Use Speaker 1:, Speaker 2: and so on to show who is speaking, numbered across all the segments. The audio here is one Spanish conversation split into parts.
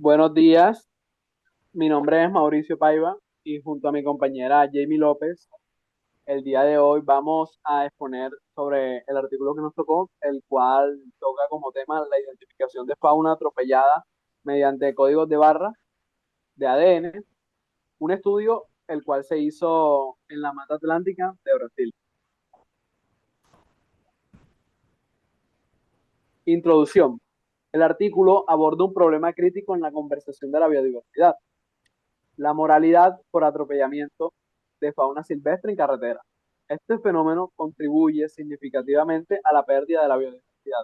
Speaker 1: Buenos días, mi nombre es Mauricio Paiva y junto a mi compañera Jamie López, el día de hoy vamos a exponer sobre el artículo que nos tocó, el cual toca como tema la identificación de fauna atropellada mediante códigos de barra de ADN, un estudio el cual se hizo en la Mata Atlántica de Brasil. Introducción. El artículo aborda un problema crítico en la conversación de la biodiversidad, la moralidad por atropellamiento de fauna silvestre en carretera. Este fenómeno contribuye significativamente a la pérdida de la biodiversidad,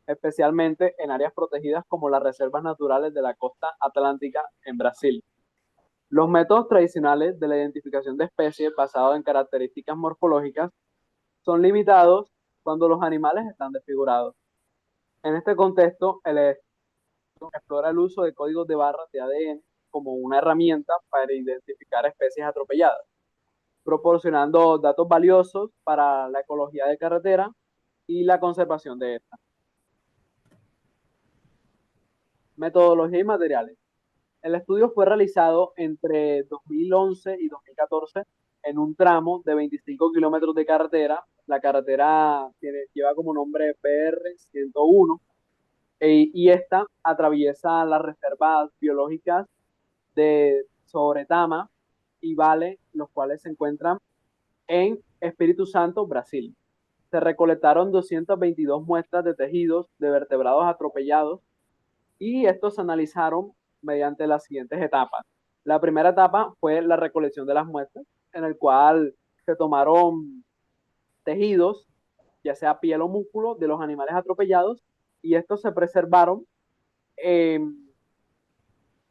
Speaker 1: especialmente en áreas protegidas como las reservas naturales de la costa atlántica en Brasil. Los métodos tradicionales de la identificación de especies basados en características morfológicas son limitados cuando los animales están desfigurados. En este contexto, el explora el uso de códigos de barras de ADN como una herramienta para identificar especies atropelladas, proporcionando datos valiosos para la ecología de carretera y la conservación de esta. Metodología y materiales. El estudio fue realizado entre 2011 y 2014 en un tramo de 25 kilómetros de carretera. La carretera lleva como nombre PR-101 y esta atraviesa las reservas biológicas de Sobretama y Vale, los cuales se encuentran en Espíritu Santo, Brasil. Se recolectaron 222 muestras de tejidos de vertebrados atropellados y estos se analizaron mediante las siguientes etapas. La primera etapa fue la recolección de las muestras, en el cual se tomaron tejidos, ya sea piel o músculo, de los animales atropellados y estos se preservaron en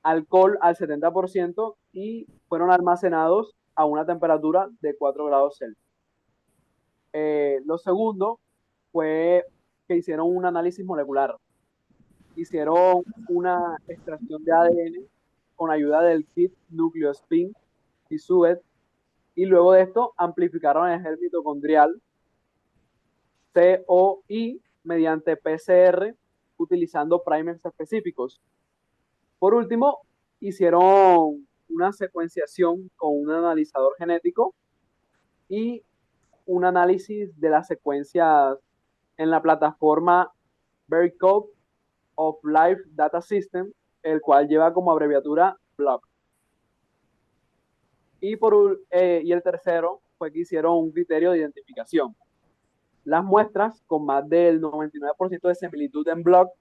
Speaker 1: alcohol al 70% y fueron almacenados a una temperatura de 4 grados Celsius. Lo segundo fue que hicieron un análisis molecular. Hicieron una extracción de ADN con ayuda del kit NucleoSpin y SUET, y luego de esto amplificaron el gel mitocondrial COI mediante PCR utilizando primers específicos. Por último, hicieron una secuenciación con un analizador genético y un análisis de las secuencias en la plataforma Vericode of Life Data System, el cual lleva como abreviatura BLOCK. Y el tercero fue que hicieron un criterio de identificación. Las muestras con más del 99% de similitud en BLOCK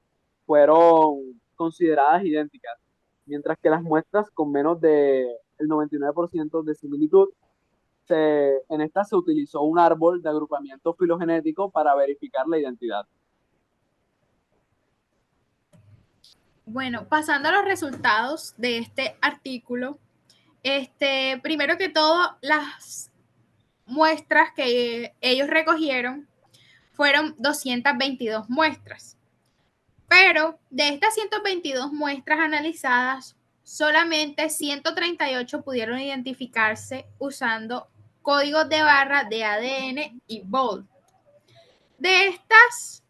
Speaker 1: fueron consideradas idénticas, mientras que las muestras con menos del 99% de similitud, en esta se utilizó un árbol de agrupamiento filogenético para verificar la identidad.
Speaker 2: Bueno, pasando a los resultados de este artículo, primero que todo, las muestras que ellos recogieron fueron 222 muestras. Pero de estas 122 muestras analizadas, solamente 138 pudieron identificarse usando códigos de barra de ADN y BOLD. De estas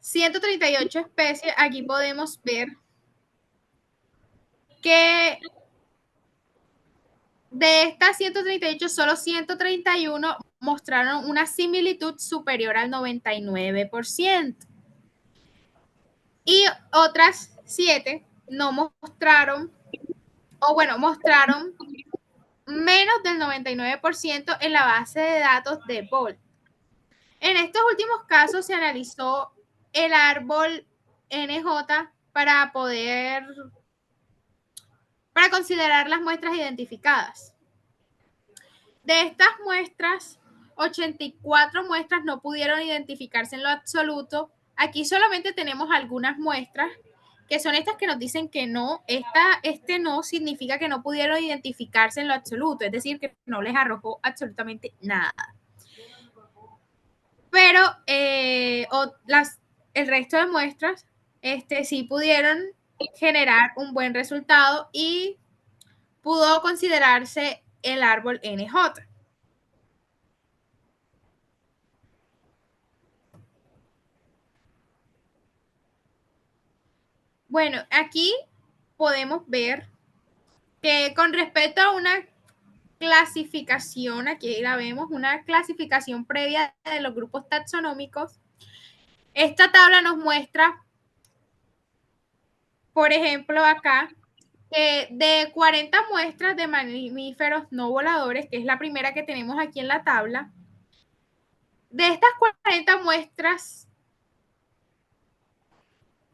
Speaker 2: 138 especies, aquí podemos ver que de estas 138, solo 131 mostraron una similitud superior al 99%. Y otras 7 no mostraron, o bueno, mostraron menos del 99% en la base de datos de BOLD. En estos últimos casos se analizó el árbol NJ para considerar las muestras identificadas. De estas muestras, 84 muestras no pudieron identificarse en lo absoluto. Aquí solamente tenemos algunas muestras, que son estas que nos dicen que no, este no significa que no pudieron identificarse en lo absoluto, es decir, que no les arrojó absolutamente nada. Pero el resto de muestras sí pudieron generar un buen resultado y pudo considerarse el árbol NJ. Bueno, aquí podemos ver que con respecto a una clasificación, aquí la vemos, una clasificación previa de los grupos taxonómicos, esta tabla nos muestra, por ejemplo, acá, que de 40 muestras de mamíferos no voladores, que es la primera que tenemos aquí en la tabla, de estas 40 muestras,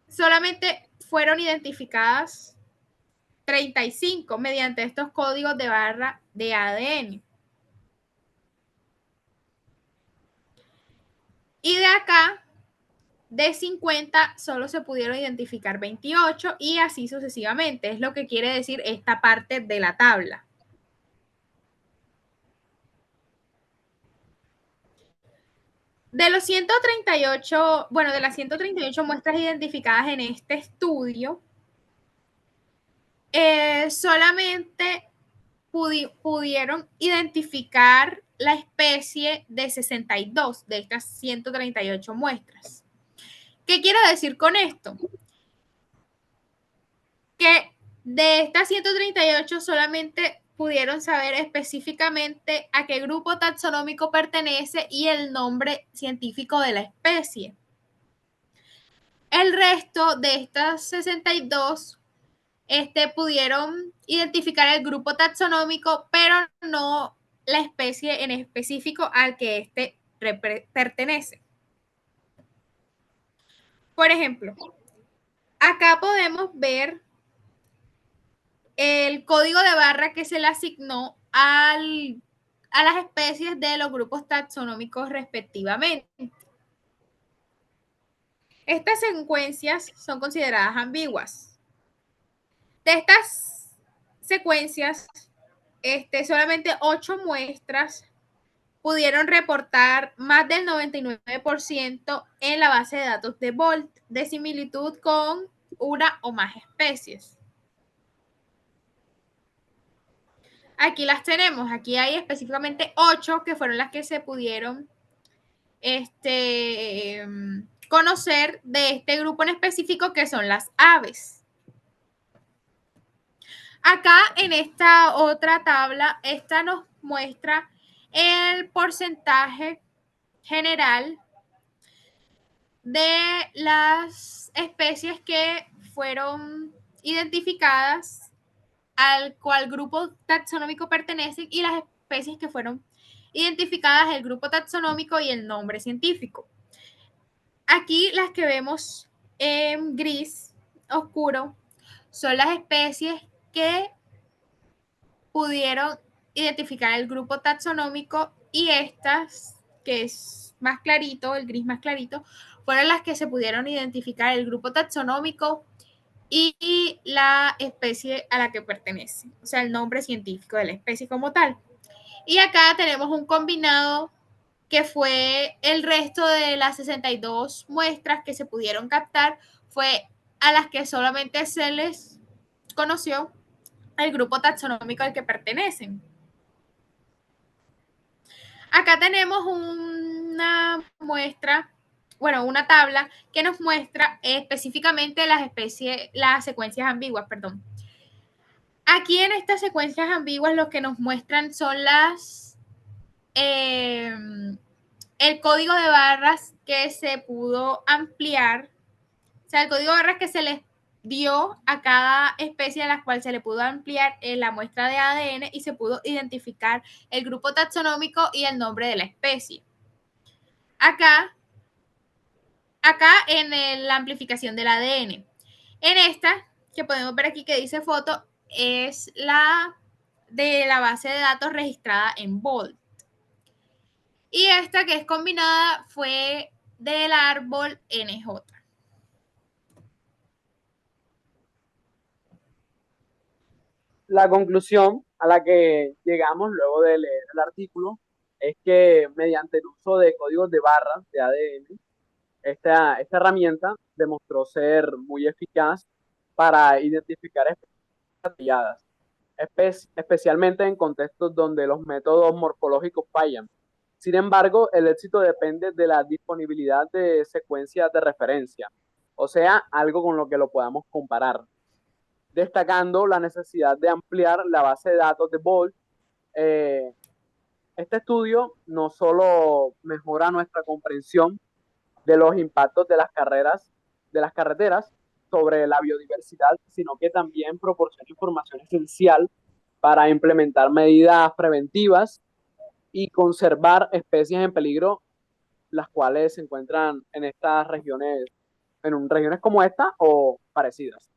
Speaker 2: solamente fueron identificadas 35 mediante estos códigos de barra de ADN. Y de acá, de 50, solo se pudieron identificar 28 y así sucesivamente. Es lo que quiere decir esta parte de la tabla. De los 138, bueno, de las 138 muestras identificadas en este estudio, solamente pudieron identificar la especie de 62 de estas 138 muestras. ¿Qué quiero decir con esto? Que de estas 138 solamente pudieron saber específicamente a qué grupo taxonómico pertenece y el nombre científico de la especie. El resto de estas 62 pudieron identificar el grupo taxonómico, pero no la especie en específico al que pertenece. Por ejemplo, acá podemos ver el código de barra que se le asignó a las especies de los grupos taxonómicos respectivamente. Estas secuencias son consideradas ambiguas. De estas secuencias, solamente 8 muestras pudieron reportar más del 99% en la base de datos de Bolt de similitud con una o más especies. Aquí las tenemos, aquí hay específicamente 8 que fueron las que se pudieron conocer de este grupo en específico, que son las aves. Acá en esta otra tabla, esta nos muestra el porcentaje general de las especies que fueron identificadas al cual grupo taxonómico pertenecen y las especies que fueron identificadas, el grupo taxonómico y el nombre científico. Aquí las que vemos en gris oscuro son las especies que pudieron identificar el grupo taxonómico y estas, que es más clarito, el gris más clarito, fueron las que se pudieron identificar el grupo taxonómico y la especie a la que pertenece, o sea, el nombre científico de la especie como tal. Y acá tenemos un combinado que fue el resto de las 62 muestras que se pudieron captar, fue a las que solamente se les conoció el grupo taxonómico al que pertenecen. Acá tenemos una muestra, bueno, una tabla que nos muestra específicamente las especies, las secuencias ambiguas, perdón. Aquí en estas secuencias ambiguas lo que nos muestran son las el código de barras que se pudo ampliar, o sea, el código de barras que se les dio a cada especie a la cual se le pudo ampliar la muestra de ADN y se pudo identificar el grupo taxonómico y el nombre de la especie. Acá en la amplificación del ADN. En esta, que podemos ver aquí que dice foto, es la de la base de datos registrada en Bolt. Y esta que es combinada fue del árbol NJ.
Speaker 1: La conclusión a la que llegamos luego de leer el artículo es que mediante el uso de códigos de barras de ADN, esta herramienta demostró ser muy eficaz para identificar especies detalladas, especialmente en contextos donde los métodos morfológicos fallan. Sin embargo, el éxito depende de la disponibilidad de secuencias de referencia, o sea, algo con lo que lo podamos comparar, destacando la necesidad de ampliar la base de datos de Bolt. Eh, este estudio no solo mejora nuestra comprensión de los impactos de las carreteras sobre la biodiversidad, sino que también proporciona información esencial para implementar medidas preventivas y conservar especies en peligro, las cuales se encuentran en estas regiones, regiones como esta o parecidas.